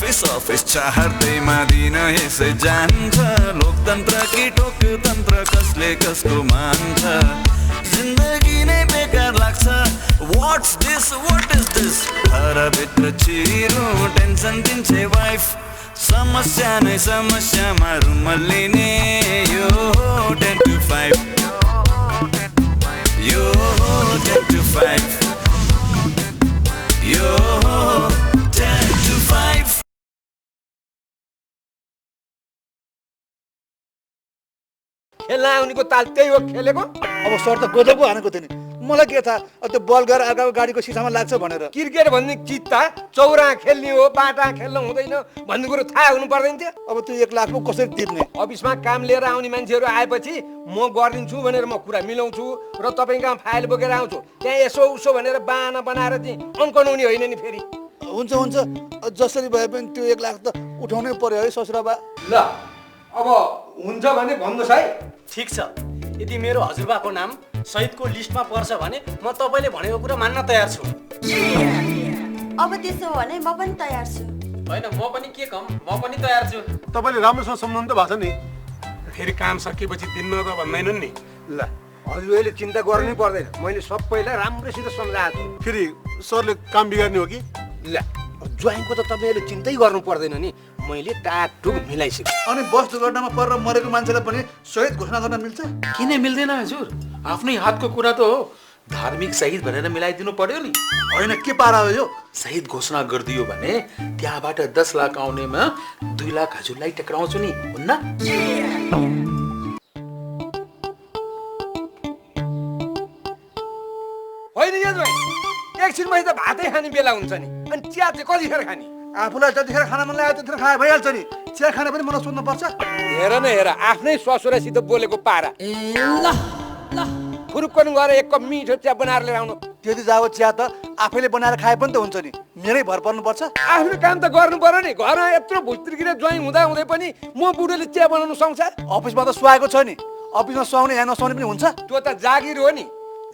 Office चाहदैमा दिन यसै जान्छ लोकतन्त्र कि टोकतन्त्र कसले कसको मान्छ जिन्दगी नै बेकार लाग्छ व्हाट इज दिस घरभित्र चिरो टेन्सन दिन्छे वाइफ समस्या नै समस्यामा रुमल्लिने यो 10 to 5 यो 10 to 5 यो 10 to 5 खेल्न आउनेको ताल त्यही हो खेलेको। अब सर त गोजो पो हानेको थियो नि मलाई के थाहा त्यो बल गएर अर्काको गाडीको सिसामा लाग्छ भनेर। क्रिकेट भन्ने चित्ता चौरा खेल्ने हो बाटा खेल्न हुँदैन भन्ने कुरो थाहा हुनु पर्दैन थियो। अब त्यो 1 लाख पो कसरी तिर्ने? अफिसमा काम लिएर आउने मान्छेहरू आएपछि म गरिदिन्छु भनेर म कुरा मिलाउँछु र तपाईँ कहाँ फाइल बोकेर आउँछु त्यहाँ यसो उसो भनेर बाना बनाएर चाहिँ अन्कनाउने होइन नि फेरि। हुन्छ जसरी भए पनि त्यो 1 लाख त उठाउनै पर्यो है ससुराबा। ल अब हुन्छ भने भन्नुहोस् है। ठिक छ, यदि मेरो हजुरबाको नाम शहीदको लिस्टमा पर्छ भने म तपाईँले भनेको कुरा मान्न तयार छु। अब त्यसो भने म पनि तयार छु। होइन म पनि के कम, म पनि तयार छु। तपाईँले राम्रोसँग सम्झाउनु त भएको छ नि? फेरि काम सकिएपछि दिन्न त भन्दैनन् नि। ल हजुरले चिन्ता गर्नै पर्दैन, मैले सबैलाई राम्रोसित सम्झाएको छु। फेरि सरले काम बिगार्ने हो कि? ल ज्वाइङको त तपाईँले चिन्तै गर्नु पर्दैन नि, मैले टाकटुक मिलाइसकेँ। अनि बस दुर्घटनामा परेर मरेको मान्छेलाई पनि शहीद घोषणा गर्न मिल्छ? किन मिल्दैन हजुर? आफ्नै हातको कुरा त हो, धार्मिक शहीद भनेर मिलाइदिनु पर्यो नि। होइन के पारा हो यो? शहीद घोषणा गरिदियो भने त्यहाँबाट 10 लाख आउनेमा 2 लाख हजुरलाई टक्राउँछु नि, हुन्न? होइन यो ज्वाइँ एकछिनमा त भातै खाने बेला हुन्छ नि, अनि चिया चाहिँ कतिखेर खाने? आफूलाई जतिखेर खाना मन लाग्यो त्यतिखेर खाए भइहाल्छ नि। चिया खाने पनि मलाई सोध्नु पर्छ? हेर न हेर आफ्नै ससुरासित बोलेको पारा। फुरुक्कन गएर 1 कप मिठो चिया बनाएर लिएर आउनु। त्यति जाब चिया त आफैले बनाएर खाए पनि त हुन्छ नि, मेरै भर पर्नु पर्छ? आफ्नो काम त गर्नु पर्यो नि। घरमा यत्रो भुस्त्रिकिने ज्वाइँ हुँदा हुँदै पनि म बुढोले चिया बनाउनु सक्छ? अफिसमा त सुहाएको छ नि, अफिसमा सुहाउने यहाँ नसुहाउने पनि हुन्छ? त्यो त जागिर हो नि,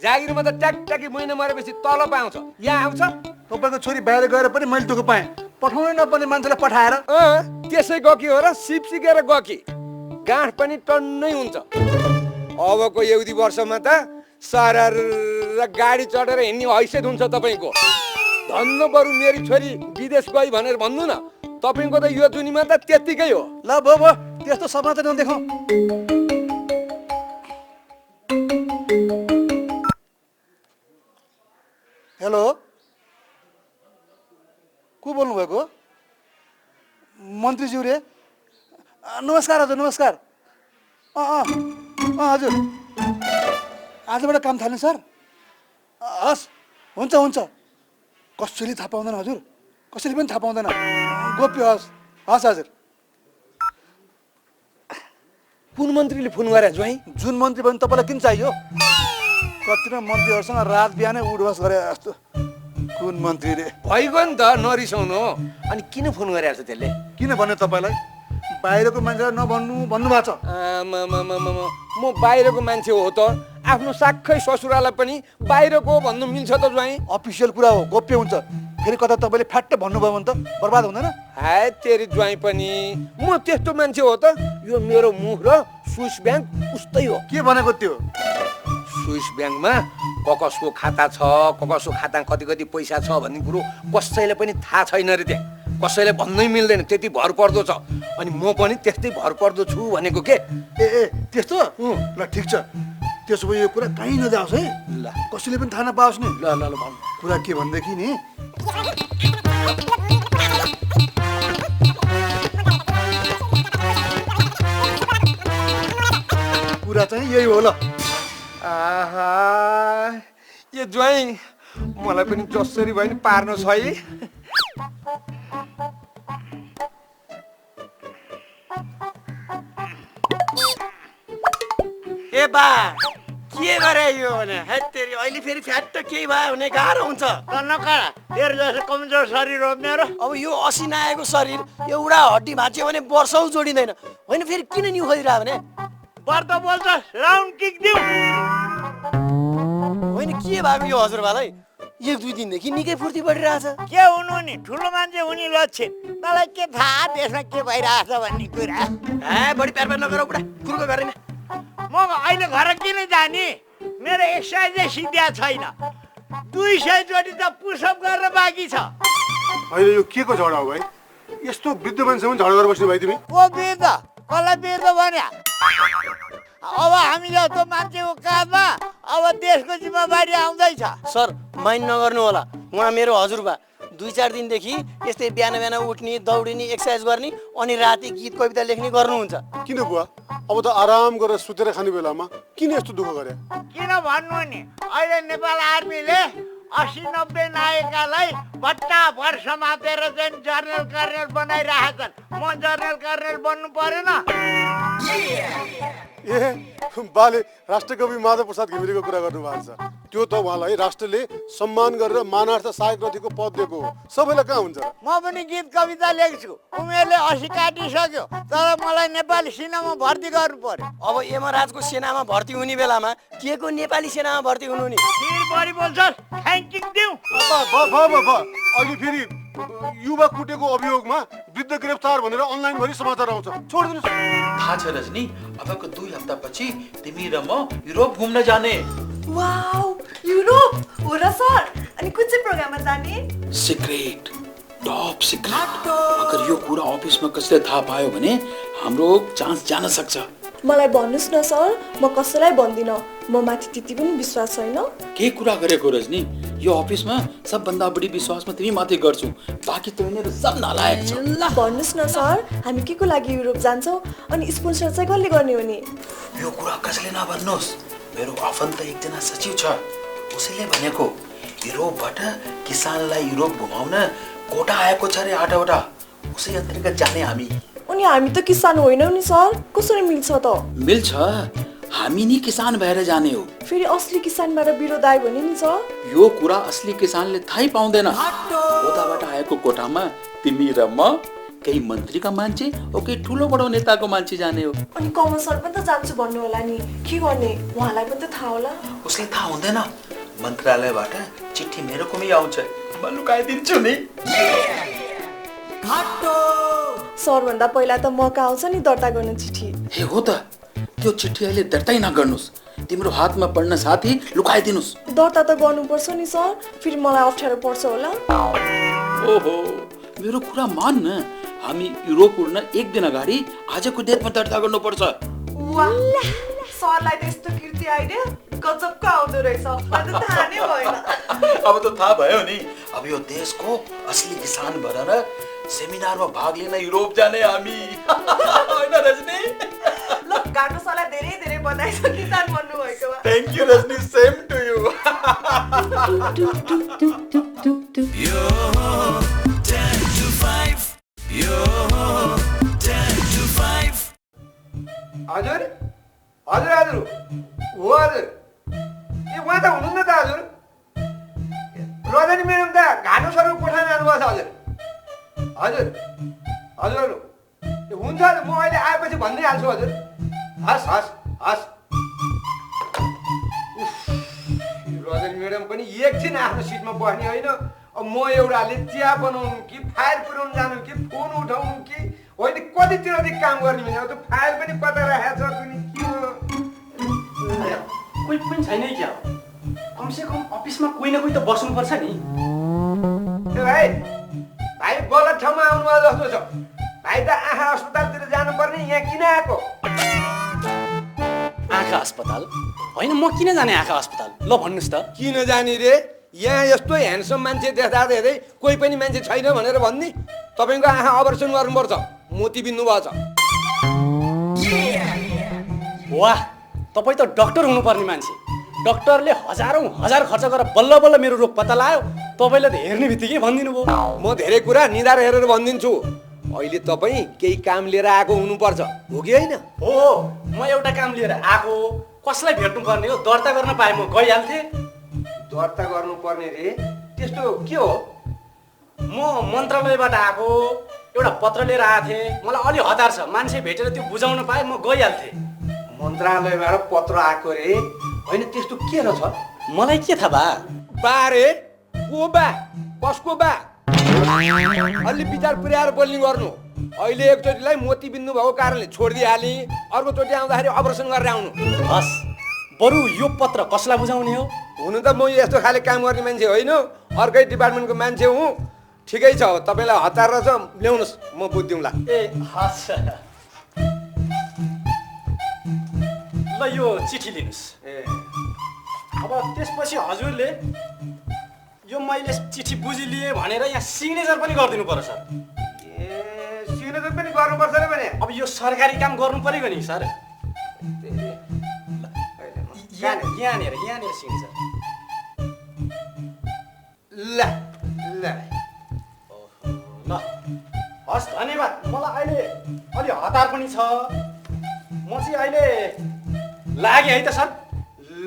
जागिरमा त ट्याकट्याकी महिना मरेपछि तल पाउँछ, यहाँ आउँछ? तपाईँको छोरी बाहिर गएर पनि मैले दुःख पाएँ, पठाउनै नपर्ने मान्छेलाई पठाएर। त्यसै गकी हो र सिप सिकेर गकी गाँठ पनि टन्नै हुन्छ। अबको यौदी वर्षमा त सरर र गाडी चढेर हिँड्ने हैसियत हुन्छ तपाईँको। धन्न बरु मेरी छोरी विदेश गई भनेर भन्नु न, तपाईँको त यो जुनीमा त त्यत्तिकै हो। ल भो त्यस्तो सपना त नदेखाउँ। हेलो को बोल्नु भएको? मन्त्रीज्यू रे? नमस्कार हजुर नमस्कार। हजुर आजबाट काम थाल्ने सर? हस् हुन्छ कसैले थाहा पाउँदैन हजुर, कसैले पनि थाहा पाउँदैन, गोप्य हस् हजुर। कुन मन्त्रीले फोन गरे ज्वाइँ? जुन मन्त्री पनि तपाईँलाई किन चाहियो? कतिवटा मन्त्रीहरूसँग रात बिहानै उठबस गरे जस्तो। कुन मन्त्री रे? भइगयो नि त, नरिसाउनु। अनि किन फोन गरिरहेको छ त्यसले? किन भन्यो तपाईँलाई? बाहिरको मान्छेलाई नभन्नु भन्नुभएको छ। म बाहिरको मान्छे हो त, आफ्नो साक्खै ससुरालाई पनि बाहिरको भन्नु मिल्छ त ज्वाइँ? अफिसियल कुरा हो, गोप्य हुन्छ। फेरि कता तपाईँले फ्याट्ट भन्नुभयो भने त बर्बाद हुँदैन? हाय तेरी ज्वाइँ पनि, म त्यस्तो मान्छे हो त? यो मेरो मुख र स्विस ब्याङ्क उस्तै हो। के भनेको त्यो? स्विस ब्याङ्कमा कसको खाता छ, कसको खाता कति पैसा छ भन्ने कुरो कसैले पनि थाहा छैन रे त्यहाँ, कसैले भन्नै मिल्दैन, त्यति भर पर्दो छ। अनि म पनि त्यस्तै भर पर्दो छु भनेको के? ए त्यस्तो? ल ठिक छ, त्यसो भए यो कुरा कहीँ नजाओस् है। ल कसैले पनि थाहा नपाओस् नि। ल भन्नु। कुरा के भनेदेखि नि, कुरा चाहिँ यही हो। ल आहा यो ज्वाइँ मलाई पनि जसरी भयो नि पार्नु छ है। ए बा के गरे यो भने है तेरी अहिले फेरि फ्याट केही भयो भने गाह्रो हुन्छ। नकारा तेरो जस्तो कमजोर शरीर हो मेरो। अब यो असिना आएको शरीर एउटा हड्डी भाँच्यो भने वर्षौँ जोडिँदैन। होइन फेरि किन नि खोजिरह भने बर्द बोल्छ राउन्ड किक दिउ। होइन के भएको यो हजुरबालाई? एक दुई दिनदेखि निकै फुर्ती बढिरहेछ। के हुनु नि ठुलो मान्छे हुने लक्षण मलाई के थाहा देशमा के भइरहेछ भन्ने कुरा। बढी प्यार प्यार नगर बुढा, कुर्को गरेन। म अहिले घर किन जाने? मेरो एक्सर्साइजै सिद्धिया छैन। 200 चोटि त पुसअप गरेर बाँकी छ। होइन यो के को झगडा हो भाइ? यस्तो वृद्ध मान्छेसँग झगडा गरेर बस्नु भाइ तिमी? को वृद्ध? कसलाई वृद्ध भन्या? अब हामी जस्तो मान्छेको काँधमा अब देशको जिम्मेवारी आउँदैछ। सर माइन्ड नगर्नु होला, उहाँ मेरो हजुरबा 2-4 दिनदेखि यस्तै बिहान बिहान उठ्ने दौडिने एक्सर्साइज गर्ने अनि राति गीत कविता लेख्ने गर्नुहुन्छ। किन बुवा? अब त आराम गरेर सुतेर खाने बेलामा किन यस्तो दुःख गरे? किन भन्नु नि, अहिले नेपाल आर्मीले 80-90 नायिकालाई भट्टाभर समातेर चाहिँ जर्नल कर्नेल बनाइरहेछन्। म जर्नल कर्नेल बन्नु परेन? ए बाले राष्ट्रकवि माधव प्रसाद घिमिरेको कुरा गर्नु भएको छ। त्यो त उहाँलाई राष्ट्रले सम्मान गरेर मानार्थ सहायक रथिको पद दिएको हो। सबैलाई कहाँ हुन्छ? म पनि गीत कविता लेख्छु। उमेरले 80 काटिसक्यो, तर मलाई नेपाली सेनामा भर्ती गर्नु पर्यो। अब यमराजको सेनामा भर्ती हुने बेलामा के को नेपाली सेनामा भर्ती हुनु नि? फेरि बढी बोल्छ, थ्याङ्किङ दिउँ। अहिले फेरि युवा कुटेको अभियोगमा वृद्ध गिरफ्तार भनेर अनलाइनभरि समाचार आउँछ। छोडिदिनुहोस्। थाहा छ रजनी, अबको 2 हप्तापछि तिमी र म युरोप घुम्न जाने। वाउ, युरोप हो र सर? अनि कुन चाहिँ प्रोग्राममा जाने? Secret, top secret. अगर यो कुरा अफिसमा कसैले थाहा पायो भने हाम्रो चान्स जान सक्छ। मलाई भन्नुस् न सर, म कसैलाई भन्दिन। म माथि त्यति पनि विश्वास छैन। के कुरा गरेको रजनी? यो अफिसमा सबभन्दा बढी विश्वास म तिमी माथि गर्छु, बाँकी त उनीहरू सब नालायक छ। भन्नुस् न सर, हामी के को लागि युरोप जान्छौँ अनि स्पोन्सर चाहिँ कसले गर्ने हो नि? यो कुरा कसैले नभन्नुहोस्। मेरो आफन्त एकजना सचिव छ, उसैले भनेको युरोपबाट किसानलाई युरोप घुमाउन कोटा आएको छ रे 8वटा। उसै अन्तर्गत जाने हामी। अनि हामी त किसान होइनौँ नि सर, कसरी मिल्छ त? मिल्छ, हामी नि किसान भएर जाने हो। फेरि असली किसानबाट विरोध आयो भने नि सर? यो कुरा असली किसानले थाहै पाउँदैन। कोटाबाट आएको कोटामा तिमी र म, केही मन्त्रीका मान्छे ओ केही ठुलो बडो नेताको मान्छे जाने हो। अनि कमल सर पनि त जान्छु भन्नु होला नि, के गर्ने? उहाँलाई पनि त थाहा होला। उसले थाहा हुँदैन। मन्त्रालयबाट चिठी मेरो कोमै आउँछ, म लुकाइदिन्छु नि। सर भन्दा पहिला त मौका आउँछ नि दर्ता गर्न चिठी। हे हो त, त्यो चिठी अहिले दर्तै नगर्नुहोस्। तिम्रो हातमा पढ्न साथी लुकाइदिनुहोस्। दर्ता त गर्नुपर्छ नि सर, फेरि मलाई अप्ठ्यारो पर्छ होला। ओहो, मेरो कुरा मान न। हामी युरोप उड्न 1 दिन अगाडि आजको डेटमा दर्ता गर्नुपर्छ। वाह, सरलाई त यस्तो कृति आइडिया गजबको आउँदो रहेछ। मलाई त थाहा नै भएन। अब त थाहा भयो नि। अब यो देशको असली किसान भएर सेमिनारमा भाग लिन युरोप जाने हामी। होइन रजनी? ल, गाटो सरलाई धेरै धेरै बधाई छ किसान बन्नु भएकोमा। Thank you Rajni, same to you. यो 10 to 5 यो 10 to 5 हजुर हजुर हजुर हो हजुर। ए उहाँ त हुनुहुन्न त हजुर। रजनी म्याडम त घाटो सरको कोठा जानुभएको छ हजुर। हजुर हजुर ए हुन्छ हजुर, म अहिले आएपछि भन्दै हाल्छु हजुर। हस् हस् हस्। रजनी म्याडम पनि एकछिन आफ्नो सिटमा बस्ने होइन। अब म एउटाले चिया बनाउनु कि फाइल पुऱ्याउनु जानु कि फोन उठाउनु कि होइन कतितिर काम गर्ने भने अब त्यो फाइल पनि कता राखेको छ कुनै के हो? कोही पनि छैन क्या? कमसेकम अफिसमा कोही न कोही त बस्नुपर्छ नि। ए भाइ भाइ गलत ठाउँमा आउनुभयो जस्तो छ। भाइ त आँखा अस्पतालतिर जानुपर्ने, यहाँ किन आएको? आँखा अस्पताल होइन, म किन जाने आँखा अस्पताल? ल भन्नुहोस् त। किन जाने रे? यहाँ यस्तो ह्यान्डसम मान्छे देख्दा देख्दै कोही पनि मान्छे छैन भनेर भन्ने? तपाईँको आँखा अपरेसन गर्नुपर्छ, मोती बिन्नु भएको छ। वाह, तपाईँ त डक्टर हुनुपर्ने मान्छे। डक्टरले हजार खर्च गरेर बल्ल बल्ल मेरो रोग पत्ता लगायो, तपाईँले त हेर्ने बित्तिकै भनिदिनु भयो। म धेरै कुरा निधार हेरेर भनिदिन्छु। अहिले तपाईँ केही काम लिएर आएको हुनुपर्छ, हो कि होइन? हो, म एउटा काम लिएर आएको। कसलाई भेट्नु पर्ने हो? दर्ता गर्न पाए म गइहाल्थेँ। दर्ता गर्नुपर्ने रे? त्यस्तो के हो? म मन्त्रालयबाट आएको, एउटा पत्र लिएर आएको थिएँ। मलाई अलि हतार छ, मान्छे भेटेर त्यो बुझाउन पाए म गइहाल्थेँ। मन्त्रालयबाट पत्र आएको रे? होइन त्यस्तो के रहेछ? मलाई के थाहा बा? बारे को बा कसको बा अलि विचार पुर्याएर बोल्ने गर्नु अहिले एकचोटिलाई मोतीबिन्दु भएको कारणले छोडिदिइहालेँ अर्कोचोटि आउँदाखेरि अपरेसन गरेर आउनु हस् बरु यो पत्र कसलाई बुझाउने हो हुनु त म यस्तो खाले काम गर्ने मान्छे होइन अर्कै डिपार्टमेन्टको मान्छे हुँ ठिकै छ तपाईँलाई हतार रहेछ ल्याउनुहोस् म बुझिदिउँला ए हस् ल यो चिठी लिनुहोस् ए अब त्यसपछि हजुरले यो मैले चिठी बुझिलिएँ भनेर यहाँ सिग्नेचर पनि गरिदिनु पर्छ सर ए सिग्नेचर पनि गर्नुपर्छ रे भने अब यो सरकारी काम गर्नु पऱ्यो नि सर यहाँनिर सिग्नेचर ल ल ल हस् धन्यवाद मलाई अहिले अलि हतार पनि छ म चाहिँ अहिले लागेँ है त सर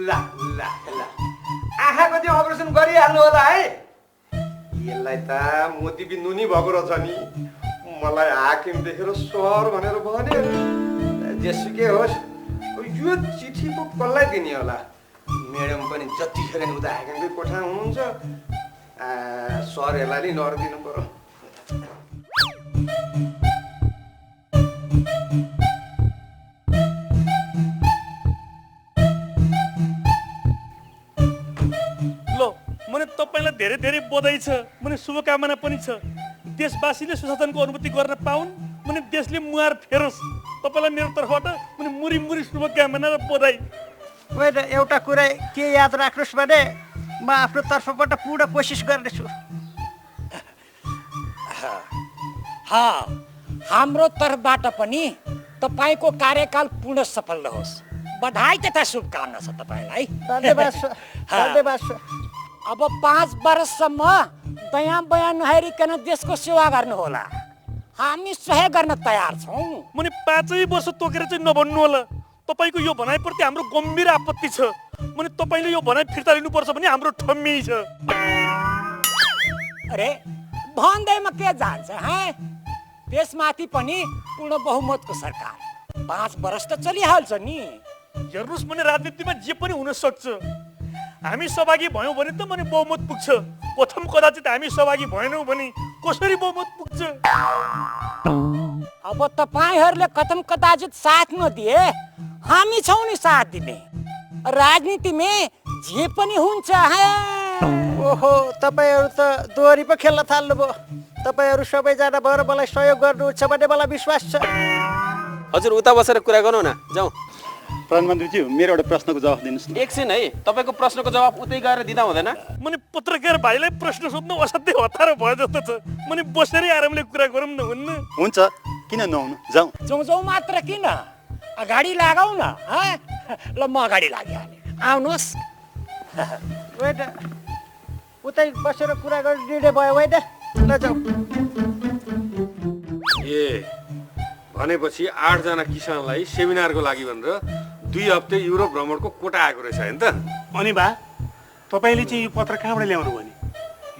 ल ल ल आँखाको चाहिँ अपरेसन गरिहाल्नु होला है यसलाई त मोतीबिन्दु नि भएको रहेछ नि मलाई हाकिम देखेर सर भनेर भन्यो जेसुकै होस् यो चिठी पो कसलाई दिने होला म्याडम पनि जतिखेर नि उता हाकिमकै कोठा हुनुहुन्छ सरहरूलाई नि नरिदिनु पर्यो मैले तपाईँलाई धेरै धेरै बधाई छ मैले शुभकामना पनि छ देशवासीले सुशासनको अनुभूति गर्न पाउन् मैले देशले मुहार फेरोस् तपाईँलाई मेरो तर्फबाट मैले मुरी मुरी शुभकामना र बधाई होइन एउटा कुरा के याद राख्नुहोस् भने म आफ्नो तर्फबाट पूर्ण कोसिस गर्नेछु हाम्रो तर्फबाट पनि तपाईँको कार्यकाल पूर्ण सफल रहोस् बधाई तथा शुभकामना छ तपाईँलाई धन्यवाद अब 5 वर्षसम्म दया बयान नहेरिकन देशको सेवा गर्नुहोला हामी सहयोग गर्न तयार छौँ मैले 5 वर्ष तोकेर चाहिँ नभन्नु होला तपाईँको यो भनाइप्रति हाम्रो गम्भीर आपत्ति छ मैले तपाईँले यो भनाइ फिर्ता लिनुपर्छ भने हाम्रो ठम्मी छ अरे भन्दैमा के जान्छ त्यसमाथि पनि पूर्ण बहुमतको सरकार 5 वर्ष त चलिहाल्छ नि हेर्नुहोस् भने राजनीतिमा जे पनि हुन सक्छ हामी सहभागी भयौँ भने त भने बहुमत पुग्छ प्रथम कदाचित हामी सहभागी भएनौँ भने कसरी बहुमत पुग्छ अब तपाईँहरूले कथम कदाचित साथ नदिए हामी छौँ नि साथ दिने राजनीतिमा जे पनि हुन्छ ओहो तपाईँहरू त दोहोरी पो खेल्न थाल्नुभयो तपाईँहरू सबैजना भएर मलाई सहयोग गर्नुहुन्छ भन्ने मलाई विश्वास छ हजुर उता बसेर कुरा गरौँ न जाउँ प्रधानमन्त्रीज्यू मेरो एउटा प्रश्नको जवाफ दिनुहोस् न एकछिन है तपाईँको प्रश्नको जवाफ उतै गएर दिँदा हुँदैन मैले पत्रकार भाइलाई प्रश्न सोध्नु असाध्यै हतारो भयो जस्तो छ मैले बसेरै आरामले कुरा गरौँ न हुन्न हुन्छ किन नहुनु जाउँ जाउँ मात्र किन अगाडि लगाऊ न ल म अगाडि लागिहालेँ आउनुहोस् उतै बसेर कुरा गर्ने निर्णय भयो होइन ल जाउँ ए भनेपछि 8 जना किसानलाई सेमिनारको लागि भनेर 2 हप्ते युरोप भ्रमणको कोटा आएको रहेछ हैन त अनि बा तपाईले चाहिँ यो पत्र कहाँबाट ल्याउनु भने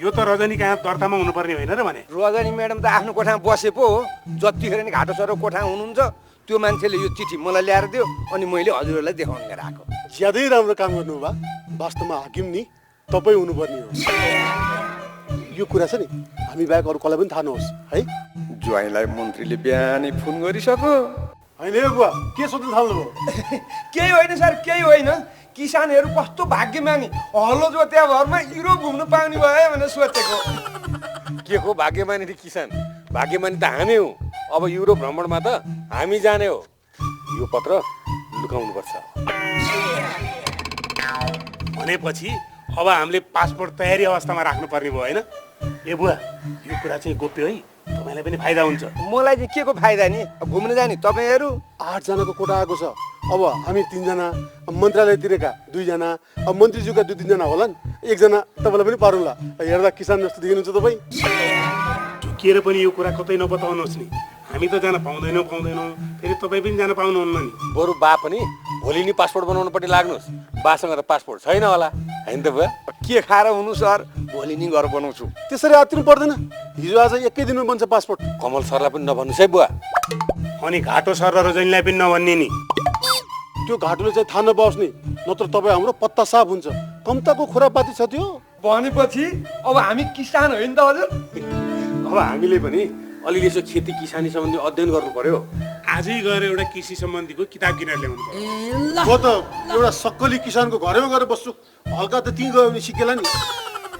यो त रजनी कहाँ दर्तामा हुनुपर्ने होइन र भने रजनी म्याडम त आफ्नो कोठामा बसे पो जतिखेर नि घाटो सरो कोठा हुनुहुन्छ त्यो मान्छेले यो चिठी मलाई ल्याएर दियो अनि मैले हजुरहरूलाई देखाउन लिएर आएको ज्यादै राम्रो काम गर्नु बा वास्तवमा हाकिम नि तपाई हुनुपर्ने हो यो कुरा छ नि हामी बाहेक अरू कसलाई पनि थाहा नहोस् है ज्वाइँलाई मन्त्रीले बिहानै फोन गरिसक्यो होइन यो बुवा के सोध्न थाल्नुभयो केही होइन सर केही होइन किसानहरू कस्तो भाग्यमानी हलो जोत्या भरमा युरोप घुम्नु पाउने भयो भनेर सोचेको के को भाग्यमानी र किसान भाग्यमानी त हामी हौ अब युरोप भ्रमणमा त हामी जाने हो यो पत्र लुकाउनु पर्छ भनेपछि अब हामीले पासपोर्ट तयारी अवस्थामा राख्नुपर्ने भयो होइन ए बुवा यो कुरा चाहिँ गोप्य है तपाईँलाई पनि फाइदा हुन्छ मलाई चाहिँ के को फाइदा नि घुम्न जाने तपाईँहरू 8 जनाको कोटा आएको छ अब हामी 3 जना मन्त्रालयतिरका 2 जना अब मन्त्रीज्यूका 2-3 जना होलान् 1 जना तपाईँलाई पनि पारुला हेर्दा किसान जस्तो देखिनुहुन्छ तपाईँ झुकिएर पनि यो कुरा कतै नबताउनुहोस् नि हामी त जान पाउँदैनौँ फेरि तपाईँ पनि जान पाउनुहुन्न नि बरु बा पनि भोलि नि पासपोर्ट बनाउनुपट्टि लाग्नुहोस् बासँग त पासपोर्ट छैन होला हैन त बुवा के खाएर हुनु सर भोलि नि घर बनाउँछु त्यसरी आत्तिनु पर्दैन हिजो आज एकै दिनमा बन्छ पासपोर्ट कमल सरलाई पनि नभन्नुहोस् है बुवा अनि घाटो सर र रजनीलाई पनि नभन्ने नि त्यो घाटोले चाहिँ थाहा नपाओस् नि नत्र तपाईँ हाम्रो पत्ता साफ हुन्छ कम्ताको खुरापाती छ त्यो भनेपछि अब हामी किसान होइन त हजुर? अब हामीले पनि अलिअलि यसो खेती किसानी सम्बन्धी अध्ययन गर्नु पर्यो। आजै गएर एउटा कृषि सम्बन्धीको किताब किनेर ल्याउनु पर्यो। म त एउटा सक्कली किसानको घरैमा गएर बस्छु, हल्का त त्यहीँ गयो भने सिकेला नि।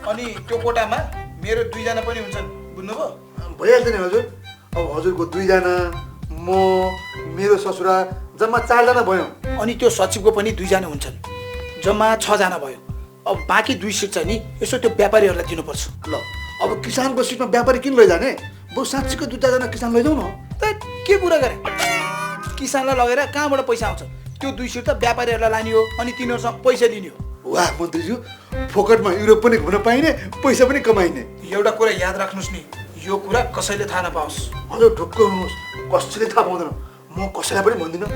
अनि त्यो कोटामा मेरो 2 जना पनि हुन्छन्, बुझ्नुभयो? भइहाल्छ नि हजुर। अब हजुरको 2 जना, म, मेरो ससुरा जम्मा 4 जना भयो। अनि त्यो सचिवको पनि 2 जना हुन्छन्, जम्मा 6 जना भयो। अब बाँकी 2 सिट चाहिँ नि यसो त्यो व्यापारीहरूलाई दिनुपर्छ। ल अब किसानको सिटमा व्यापारी किन लैजाने? बरु साँच्चीको 2 जना किसान लैजाउँ न। के कुरा गरे? किसानलाई लगेर कहाँबाट पैसा आउँछ? त्यो 2 सिट त व्यापारीहरूलाई लाने हो अनि तिनीहरूसँग पैसा लिने हो। वाह मन्त्रीज्यू, फोकटमा युरोप पनि घुम्न पाइने, पैसा पनि कमाइने। एउटा कुरा याद राख्नुहोस् नि, यो कुरा कसैले थाहा नपाओस्। हजुर ढुक्क हुनुहोस्, कसैले थाहा पाउँदैन, म कसैलाई पनि भन्दिनँ।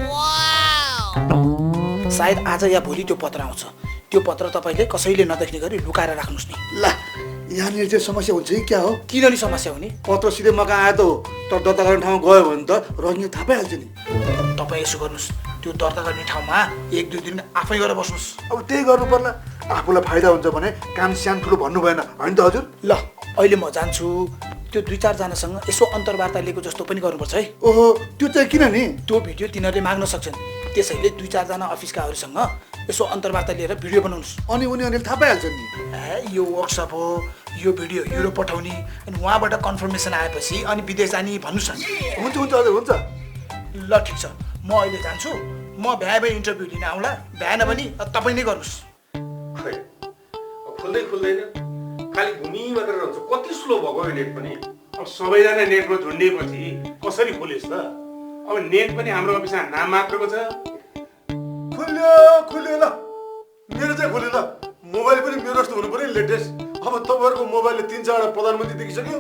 सायद आज या भोलि त्यो पत्र आउँछ। त्यो पत्र तपाईँले कसैले नदेख्ने गरी लुकाएर राख्नुहोस् नि। ल यहाँनिर चाहिँ समस्या हुन्छ कि क्या हो? किन नि समस्या हुने? पत्र सिधै मका आयो त हो, तर दर्ता गर्ने ठाउँमा गयो भने त रजनीले थाहा पाइहाल्छ नि। तपाईँ यसो गर्नुहोस्, त्यो दर्ता गर्ने ठाउँमा 1-2 दिन आफै गएर बस्नुहोस्। अब त्यही गर्नु पर्ला, आफूलाई फाइदा हुन्छ भने काम सानो ठुलो भन्नु भएन होइन त हजुर? ल अहिले म जान्छु, त्यो 2-4 जनासँग यसो अन्तर्वार्ता लिएको जस्तो पनि गर्नुपर्छ है। ओहो त्यो चाहिँ किन नि? त्यो भिडियो तिनीहरूले माग्न सक्छन्, त्यसैले 2-4 जना अफिसकाहरूसँग यसो अन्तर्वार्ता लिएर भिडियो बनाउनुहोस्। अनि उनीहरूले थाहा पाइहाल्छन् नि। यो वर्कसप हो, यो भिडियो युरोप पठाउने, अनि उहाँबाट कन्फर्मेसन आएपछि अनि विदेश जाने भन्नुहोस् न। हुन्छ हुन्छ हजुर हुन्छ। ल ठिक छ, म अहिले जान्छु। म भ्याए इन्टरभ्यू लिन आउँला, भ्याएन भने तपाईँ नै गर्नुहोस्। खै खुल्दै खुल्दैन, खालि घुमी मात्र रहन्छ। कति स्लो भएको यो नेट पनि। अब सबैजना नेटमा झुन्डिएपछि कसरी खोलिस् त? अब नेट पनि हाम्रो अफिसमा नाम मात्रको छ। खुल्यो ल, मेरो चाहिँ खुल्यो ल। मोबाइल पनि मेरो जस्तो हुनु पर्यो लेटेस्ट। अब तपाईँहरूको मोबाइलले 3-4 वटा प्रधानमन्त्री देखिसक्यो।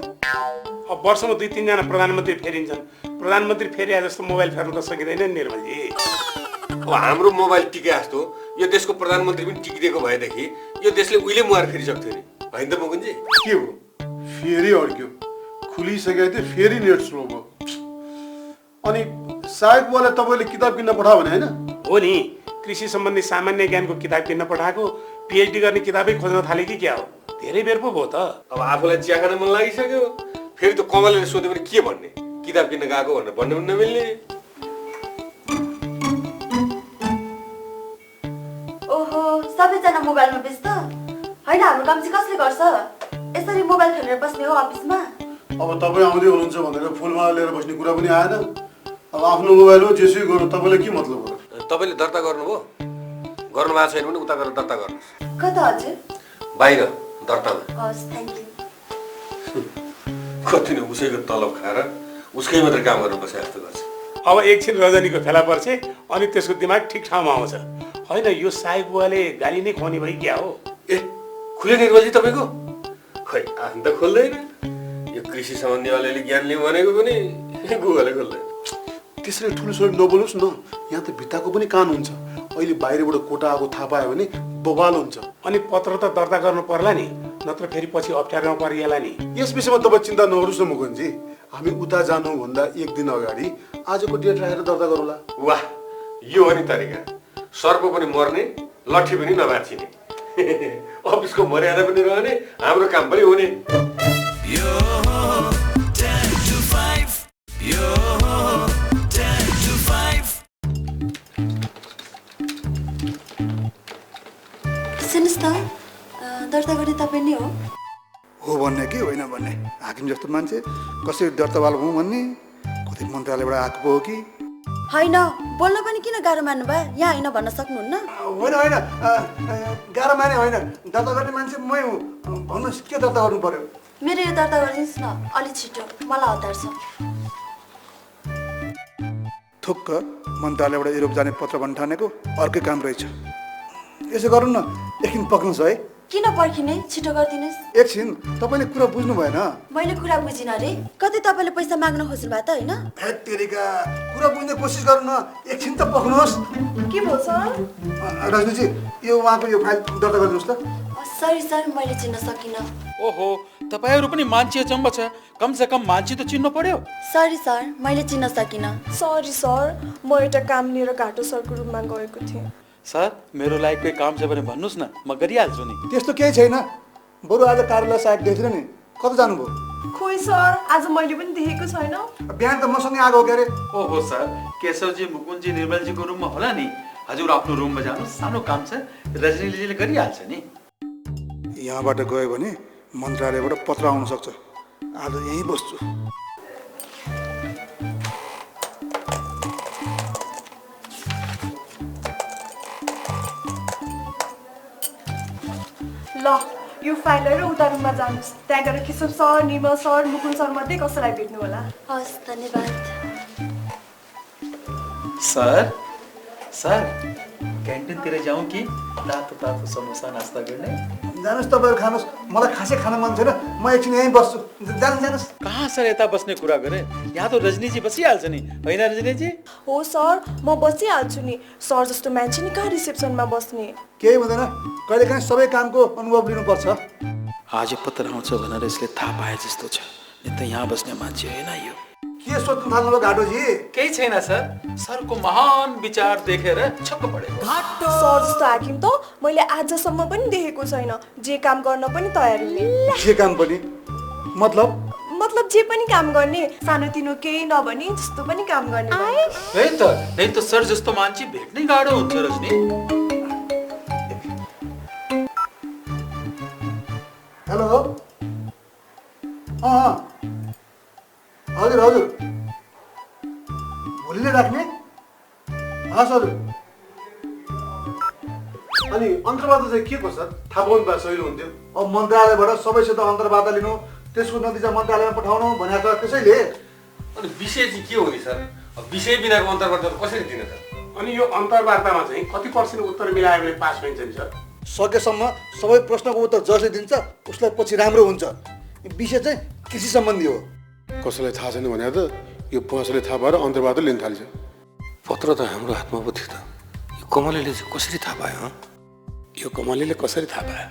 अब वर्षमा 2-3 जना प्रधानमन्त्री फेरिन्छन्। प्रधानमन्त्री फेरिया जस्तो मोबाइल फेर्नु त सकिँदैन नि निर्मलजी। अब हाम्रो मोबाइल टिके जस्तो यो देशको प्रधानमन्त्री पनि टिकिदिएको भएदेखि यो देशले उहिले मुहार फेरिसक्थ्यो नि, होइन त मुकुन्दजी? के हो फेरि अड्क्यो, खुलिसकेको थियो फेरि नेट स्लो भयो। अनि सायद बुवालाई तपाईँले किताब किन्न पठायो भने होइन? हो नि, कृषि सम्बन्धी सामान्य ज्ञानको किताब किन्न पठाएको। पिएचडी गर्ने किताबै खोज्न थाले कि क्या हो? धेरै बेर पो भयो त। अब आफूलाई चिया खान मन लागिसक्यो, फेरि त कमलले सोध्यो भने के भन्ने? किताब किन्न गएको भनेर भन्नु पनि नमिल्ने। ओहो सबैजना मोबाइलमा व्यस्त। होइन हाम्रो काम चाहिँ कसले गर्छ? यसरी मोबाइल खेलेर बस्ने हो अफिसमा? अब तपाईँ आउँदै हुनुहुन्छ भनेर फुलमाला लिएर बस्ने कुरा पनि आएन। अब आफ्नो मोबाइल हो, जेसुकै गर्नु, तपाईँलाई के मतलब हो? तपाईँले दर्ता गर्नुभयो? गर्नु भएको छैन भने उता गएर दर्ता गर्नुहोस्। कता हजुर? बाहिर दर्तामा। हस् थ्याङ्क यू। कति नै उसैको तलब खाएर उसकै मात्रै काम गरेर बसे जस्तो गर्छ। अब एकछिन रजनीको फेला पर्छ अनि त्यसको दिमाग ठिक ठाउँमा आउँछ। होइन यो साहेब बुवाले गाली नै खुवाउने भयो क्या हो? ए खुल्यो निर्मलजी तपाईँको? खै आफै त खोल्दैन। यो कृषि सम्बन्धी अलिअलि ज्ञान लिउँ भनेको पनि गुगलले खोल्दैन। त्यसरी ठुलो छोरी नबोल्नुहोस् न, यहाँ त भित्ताको पनि कान हुन्छ। अहिले बाहिरबाट कोटा आएको थाहा पायो भने बवाल हुन्छ। अनि पत्र त दर्ता गर्नु पर्ला नि, नत्र फेरि पछि अप्ठ्यारोमा परिएला नि। यस विषयमा तपाईँ चिन्ता नगर्नुहोस् न मुकुन्दजी। हामी उता जानुभन्दा 1 दिन अगाडि आजको डेट राखेर दर्ता गरौँला। वाह यो हो नि तरिका। सर्प पनि मर्ने, लट्ठी पनि नभाँचिने, अफिसको मर्यादा पनि रहने, हाम्रो काम पनि हुने। सुन्नुहोस् न, दर्ता गर्ने तपाईँ नै हो भन्ने कि होइन भन्ने? हाकिम जस्तो मान्छे कसरी दर्तावाल हुँ भन्ने? कतै मन्त्रालयबाट आएको पो हो कि? होइन बोल्न पनि किन गाह्रो मान्नु भयो? यहाँ होइन भन्न सक्नुहुन्न? होइन होइन गाह्रो माने होइन, दर्ता गर्ने मान्छे मै हुँ। भन्नुहोस् के दर्ता गर्नु पर्यो? मेरो यो दर्ता गरिदिनुहोस् न अलि छिटो, मलाई हतार छ। थुक्क मन्त्रालयबाट युरोप जाने पत्र भन्न ठानेको अर्कै काम रहेछ। यसो गरौँ न, एकछिन पक्नुहोस् है। किन पर्खिने? छिटो गरिदिनुहोस्। एकछिन, तपाईँले कुरा बुझ्नु भएन। मैले कुरा बुझिनँ अरे। कतै तपाईँले पैसा माग्न खोज्नु भयो त होइन? तेरिका कुरा बुझ्ने कोसिस गर्नु न, एकछिन त पक्नुहोस्। के भयो सर? रजनीजी यो उहाँको यो फाइल दर्ता गरिदिनुहोस् त। सरी सर, मैले चिन्न सकिनँ। ओहो तपाईँहरू पनि मान्छे अचम्म छ, कमसे कम मान्छे त चिन्नु पर्यो। सरी सर, मैले चिन्न सकिनँ। सरी सर, म एउटा काम लिएर घाटो सरको रुममा गएको थिएँ। सर मेरो लागि कोही काम छ भने भन्नुहोस् न, म गरिहाल्छु नि। त्यस्तो केही छैन, बरु आज कार्यालय साहेब देखेर नि कता जानुभयो? खोइ सर, आज मैले पनि देखेको छैन। बिहान त मसँगै आएको हो के अरे? ओहो सर, केशवजी, मुकुन्दजी, निर्मलजीको रुममा होला नि। हजुर आफ्नो रुममा जानु, सानो काम छ, रजनीले गरिहाल्छ नि। यहाँबाट गयो भने मन्त्रालयबाट पत्र आउन सक्छ। आज यहीँ बस्छु। ल यो फाइल लिएर उता रुममा जानुहोस्। त्यहाँ गएर केशव सर, निर्मल सर, मुकुल सर मध्ये कसैलाई भेट्नु होला। हस्, धन्यवाद। सर सर क्यान्टिनतिर जाउँ कि तातो तातो समोसा नास्ता गर्ने? जानुहोस्, तपाईँहरू खानुहोस्। मलाई खासै खान मन छैन, म एकछिन यहीँ बस्छु। जानुहोस्। कहाँ सर यता बस्ने कुरा गरे? यहाँ त रजनीजी बसिहाल्छ नि, होइन रजनीजी? हो सर, म बसिहाल्छु नि। सर जस्तो मान्छे नि कहाँ रिसेप्सनमा बस्ने? केही हुँदैन, कहिलेकाहीँ सबै कामको अनुभव लिनुपर्छ। आज पत्र आउँछ भनेर यसले थाहा पाए जस्तो छ, नि त यहाँ बस्ने मान्छे होइन यो। के सोध्नु थाल्नुभयो घाटोजी? केही छैन सर, सरको महान विचार देखेर छक्क परेको। सर जस्तो हाकिम त मैले आजसम्म पनि देखेको छैन। जे काम गर्न पनि तयार हुने। जे काम पनि? मतलब जे पनि काम गर्ने, सानोतिनो केही नभनी जस्तो पनि काम गर्ने। नहीं त सर जस्तो मान्छे भेट्नै गाह्रो हुन्छ रजनी। हेलो, हजुर हजुर, भोलि नै राख्ने? हस् हजुर। अनि अन्तर्वार्ता चाहिँ के को सर? थाहा पाउनु भए सहिलो हुन्थ्यो। अब मन्त्रालयबाट सबैसित अन्तर्वार्ता लिनु, त्यसको नतिजा मन्त्रालयमा पठाउनु भनेको छ त्यसैले। अनि विषय चाहिँ के हो नि सर? अब विषय बिनाको अन्तर्वार्ता कसरी दिने त? अनि यो अन्तर्वार्तामा चाहिँ कति % उत्तर मिलायो भने पास हुन्छ नि सर? सकेसम्म सबै प्रश्नको उत्तर जसले दिन्छ उसलाई पछि राम्रो हुन्छ। विषय चाहिँ कृषि सम्बन्धी हो। कसैलाई थाहा छैन भने त यो पाँचले थाहा पाएर अन्तर्वार्ता लिन थाल्छ। पत्र त हाम्रो हातमा पो थियो त। यो कमलेले चाहिँ कसरी थाहा पायो? यो कमलेले कसरी थाहा पायो?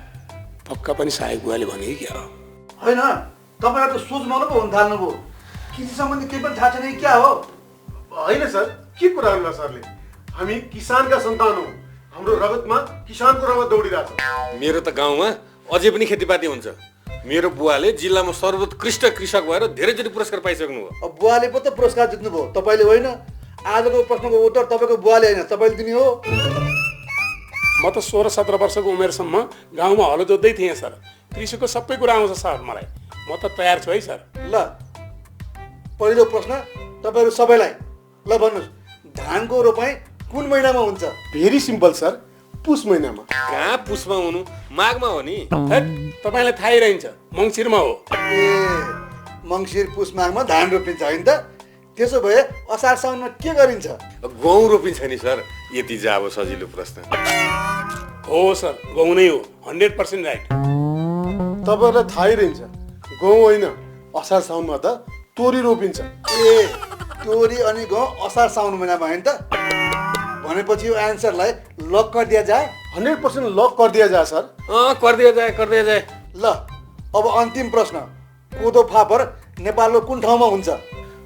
पक्का पनि सहायक बुवाले भने कि क्या हो? होइन, तपाईँहरू त सोच्नु पो हुन थाल्नुभयो। कृषि सम्बन्धी केही पनि थाहा छैन कि क्या हो? होइन सर, के कुरा गर्नुभयो सरले? हामी किसानका सन्तान हौ। हाम्रो रगतमा किसानको रगत दौडिरहेछ। मेरो त गाउँमा अझै पनि खेतीपाती हुन्छ। मेरो बुवाले जिल्लामा सर्वोत्कृष्ट कृषक भएर धेरैचोटि पुरस्कार पाइसक्नु भयो। अब बुवाले पो त पुरस्कार जित्नुभयो, तपाईँले होइन। आजको प्रश्नको उत्तर तपाईँको बुवाले होइन, तपाईँले दिने हो। म त 16-17 वर्षको उमेरसम्म गाउँमा हलो जोत्दै थिएँ सर। कृषिको सबै कुरा आउँछ सर मलाई। म त तयार छु है सर। ल, पहिलो प्रश्न तपाईँहरू सबैलाई। ल भन्नुहोस्, धानको रोपाइँ कुन महिनामा हुन्छ? भेरी सिम्पल सर, पुस महिनामा। कहाँ पुसमा हुनु, माघमा हो नि। तपाईँलाई थाहै रहन्छ, मङ्सिरमा हो। ए, मङ्सिर पुस माघमा धान रोपिन्छ होइन त? त्यसो भए असार साउनमा के गरिन्छ? गहुँ रोपिन्छ नि सर। यति चाहिँ अब सजिलो प्रश्न हो सर, गहुँ नै हो। 100% राइट। तपाईँहरूलाई थाहै रहन्छ, गहुँ होइन, असार साउनमा त तोरी रोपिन्छ। ए, तोरी अनि गहुँ असार साउन महिनामा होइन त? भनेपछि यो एन्सरलाई लक कर दिया जाए। 100% लक कर दिया जाए सर। कर दिया जाए। ल, अब अन्तिम प्रश्न, कोदो फापर नेपालको कुन ठाउँमा हुन्छ?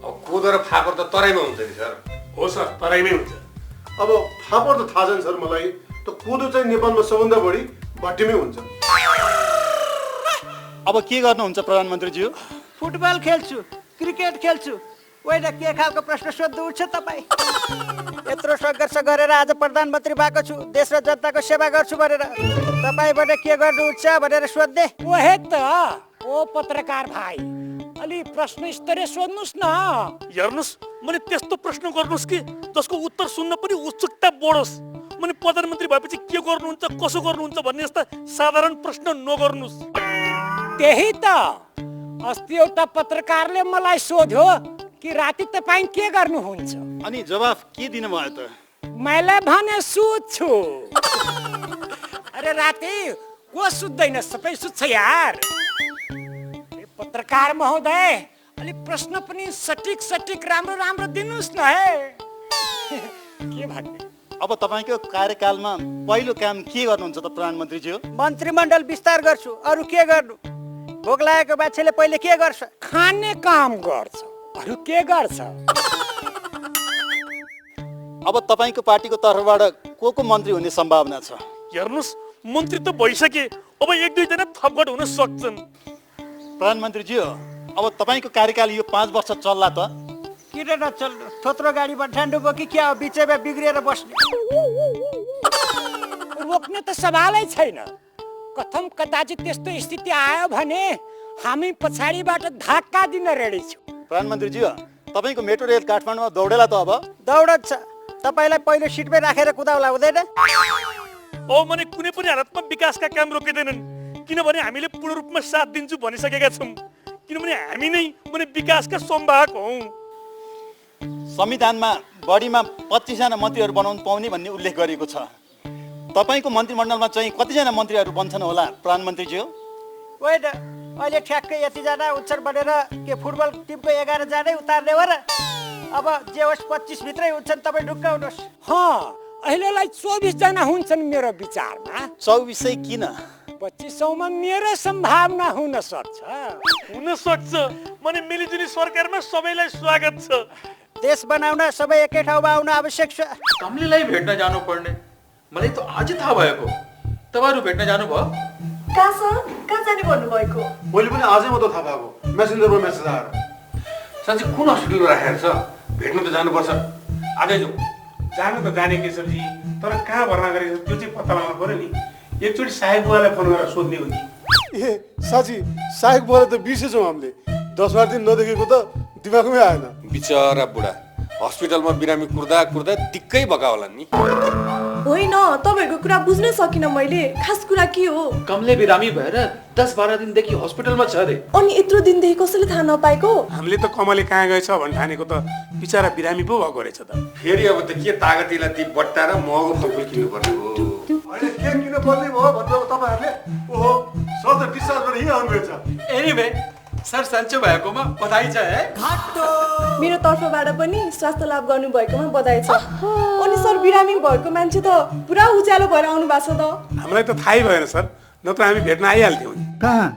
कोदो र फापर त तराईमा हुन्छ नि सर। हो सर, तराईमै हुन्छ। अब फापर त थाहा छैन सर मलाई, त कोदो चाहिँ नेपालमा सबभन्दा बढी भट्टीमै हुन्छ। अब के गर्नुहुन्छ प्रधानमन्त्रीज्यू? फुटबल खेल्छु, क्रिकेट खेल्छु। होइन, के खालको प्रश्न सोध्नु उठ्छ तपाईँ? यत्रो सङ्घर्ष गरेर आज प्रधानमन्त्री भएको छु, देश र जनताको सेवा गर्छु भनेर तपाईँबाट के गर्नु उठ्छ भनेर सोध्ने? ओहे त, ओ पत्रकार भाइ, अलि प्रश्न स्तरीय सोध्नुहोस् न। हेर्नुहोस्, मैले त्यस्तो प्रश्न गर्नुहोस् कि जसको उत्तर सुन्न पनि उत्सुकता बढोस्। मैले प्रधानमन्त्री भएपछि के गर्नुहुन्छ, कसो गर्नुहुन्छ भन्ने जस्ता साधारण प्रश्न नगर्नुहोस्। त्यही त, अस्ति एउटा पत्रकारले मलाई सोध्यो कि राति तपाईँ के गर्नुहुन्छ? अनि जवाफ के दिनुभयो त? मैले भने सुत्छु। अरे राति को सुत्दैन, सबै सुत्छ यार। पत्रकार महोदय, अलि प्रश्न पनि सटिक राम्रो दिनुहोस् न है। के भन्ने? अब तपाईँको कार्यकालमा पहिलो काम के गर्नुहुन्छ त प्रधानमन्त्रीज्यू? मन्त्रीमण्डल विस्तार गर्छु, अरू के गर्नु? भोक लागेको मान्छेले पहिले के गर्छ? खाने काम गर्छ, अरू के गर्छ? अब तपाईँको पार्टीको तर्फबाट को मन्त्री हुने सम्भावना छ? हेर्नुहोस्, मन्त्री त भइसके, अब 1-2 जना थपघट हुन सक्छन्। प्रधानमन्त्रीजी हो, अब तपाईँको कार्यकाल यो 5 वर्ष चल्ला त? किन नचल्नु? थोत्रो गाडी बठान्नु भयो कि क्या हो? बिचैमा बिग्रिएर बस्ने? रोक्ने त सवालै छैन। कथम कदाचित त्यस्तो स्थिति आयो भने हामी पछाडिबाट धक्का दिन रेडी छौँ। प्रधानमन्त्रीजी हो, तपाईँको मेट्रो रेल काठमाडौँमा दौडेला त अब? दौडन्छ। तपाईँलाई पहिलो सिटमै राखेर कुदाउला हुँदैन? भने कुनै पनि हालतमा विकासका काम रोकिँदैनन्, किनभने हामीले पूर्ण रूपमा साथ दिन्छु भनिसकेका छौँ। किनभने हामी नै विकासका संवाहक हौँ। संविधानमा बढीमा 25 जना मन्त्रीहरू बनाउनु पाउने भन्ने उल्लेख गरिएको छ। तपाईँको मन्त्रीमण्डलमा चाहिँ कतिजना मन्त्रीहरू बन्छन् होला प्रधानमन्त्रीज्यू? होइन, अहिले ठ्याक्कै यतिजना उच्छर बनेर के फुटबल टिमको 11 जानै उतार्ने हो र? अब जे होस् 25 भित्रै हुन्छन्, तपाईँ ढुक्क हुनुहोस्। अहिलेलाई 24 जना हुन्छन् मेरो विचारमा। 24 किन? 2500 मा मेरो सम्भावना हुन सक्छ। मिलिजुली सरकारमा सबैलाई स्वागत छ। देश बनाउन सबै एकै ठाउँमा आउन आवश्यक छ। कमलेलाई भेट्न जानु पर्ने मलाई त आज थाहा भएको। तपाईँहरू भेट्न जानुभयो? कहाँ जाने भन्नुभएको? मैले पनि आजै मात्र थाहा पाएको, मेसेन्जरमा मेसेज आएर। साँच्चै कुन हस्पिटलमा राखेर छ? भेट्नु त जानुपर्छ। आजै जाउँ। जानु त जाने केशवजी, तर कहाँ भर्ना गरेको त्यो चाहिँ पत्ता लगाउनु पर्यो नि। एकचोटि साहेब बुवालाई फोन गरेर सोध्ने हो कि। साँच्ची साहेब बुवालाई त बिर्सेछौँ हामीले। 10-12 दिन नदेखेको त दिमागमै आएन। बिचरा बुढा हस्पिटलमा बिरामी कुर्दा कुर्दा दिक्कै भएका होला नि। होइन, तपाईँहरूको कुरा बुझ्नै सकिनँ मैले। खास कुरा के हो? कमले बिरामी भएर 10-12 दिनदेखि हस्पिटलमा छ अरे। अनि यत्रो दिनदेखि कसैले थाहा नपाएको? हामीले त कमले कहाँ गएछ भन्ने ठानेको त बिचरा बिरामी पो भएको रहेछ त। फेरि अब त के तागतिला ती बट्टा र महँगो फलफुल किन्नु पर्ने हो। अहिले के किन पर्ने भयो भन्नु तपाईँहरूले? ओहो, सर त डिस्चार्जबाट यहीँ आउनुभएछ। एनिवे सर सन्चो भएकोमा बधाई छ है। मेरो तर्फबाट पनि स्वास्थ्य लाभ गर्नुभएकोमा बधाई छ। अनि सर बिरामी भएको मान्छे त पुरा उज्यालो भएर आउनु भएको छ त। हामीलाई त थाहै भएन सर, नत्र हामी भेट्न आइहाल्थ्यौँ। कहाँ?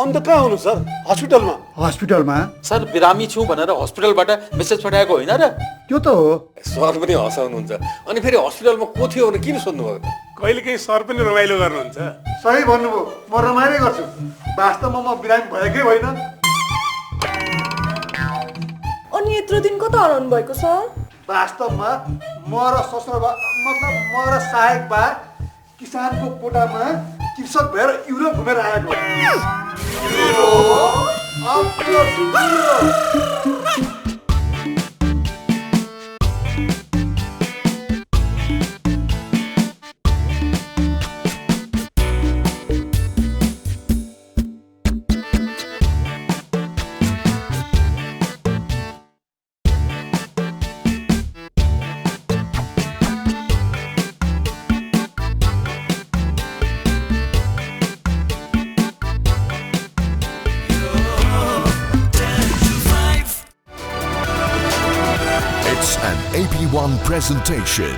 अन्त कहाँ हुनु सर? हस्पिटलमा। हस्पिटलमा? सर बिरामी छु भनेर हस्पिटलबाट मेसेज पठाएको होइन र? त्यो त हो। सर पनि हँसाउनुहुन्छ। अनि फेरि हस्पिटलमा को थियो भने किन सोध्नुभयो त? कहिलेकाहीँ सर पनि रमाइलो गर्नुहुन्छ। सही भन्नुभयो, म रमाइलो गर्छु। वास्तवमा म बिरामी भएकै होइन। अनि यत्रो दिन कता हराउनु भएको सर? वास्तवमा म र ससुराबा मतलब म र सहायक बा किसानको कोटामा कृषक भएर युरोप घुमेर आएको। It's an AP1 presentation.